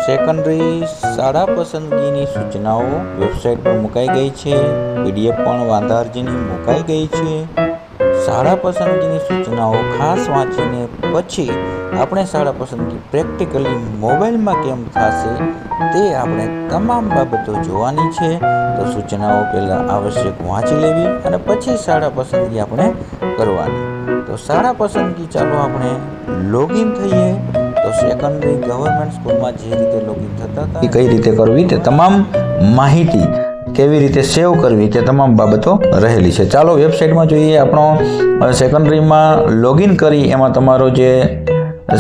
Secondary શાળા પસંદગીની સૂચનાઓ વેબસાઇટ પર મુકાઈ ગઈ છે। પીડીએફ પણ વાંધા અરજીની મુકાઈ ગઈ છે। શાળા પસંદગીની સૂચનાઓ ખાસ વાંચીને પછી આપણે શાળા પસંદગી પ્રેક્ટિકલી મોબાઈલમાં કેમ થશે તે આપણે તમામ બાબતો જોવાની છે। તો સૂચનાઓ પહેલાં આવશ્યક વાંચી લેવી અને પછી શાળા પસંદગી આપણે કરવાની। તો શાળા પસંદગી ચાલો આપણે લોગિન થઈએ। તો સેકન્ડરી ગવર્મેન્ટ સ્કૂલમાં જે રીતે લોગિન થતા હતા એ કઈ રીતે કરવી તે તમામ માહિતી કેવી રીતે સેવ કરવી તે તમામ બાબતો રહેલી છે। ચાલો વેબસાઇટમાં જોઈએ। આપણો સેકન્ડરીમાં લોગિન કરી એમાં તમારો જે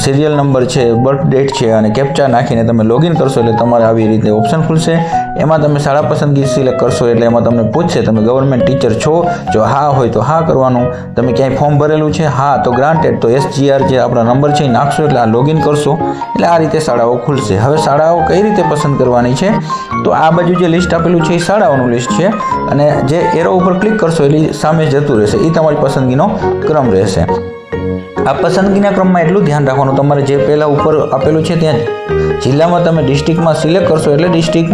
સિરિયલ નંબર છે, બર્થ ડેટ છે અને કેપ્ચા નાખીને તમે લોગિન કરશો એટલે તમારે આવી રીતે ઓપ્શન ખુલશે। એમાં તમે શાળા પસંદગી સિલેક્ટ કરશો એટલે એમાં તમને પૂછશે તમે ગવર્મેન્ટ ટીચર છો? જો હા હોય તો હા કરવાનું। તમે ક્યાંય ફોર્મ ભરેલું છે? હા તો ગ્રાન્ટેડ। તો SGR જે આપણા નંબર છે એ નાખશો એટલે આ લોગિન કરશો એટલે આ રીતે શાળાઓ ખુલશે। હવે શાળાઓ કઈ રીતે પસંદ કરવાની છે તો આ બાજુ જે લિસ્ટ આપેલું છે એ શાળાઓનું લિસ્ટ છે અને જે એરો ઉપર ક્લિક કરશો એટલે સામે જતું રહેશે, એ તમારી પસંદગીનો ક્રમ રહેશે। આ પસંદગીના ક્રમમાં એટલું ધ્યાન રાખવાનું તમારે જે પહેલાં ઉપર આપેલું છે ત્યાં જિલ્લામાં તમે ડિસ્ટ્રિક્ટમાં સિલેક્ટ કરશો એટલે ડિસ્ટ્રિક્ટ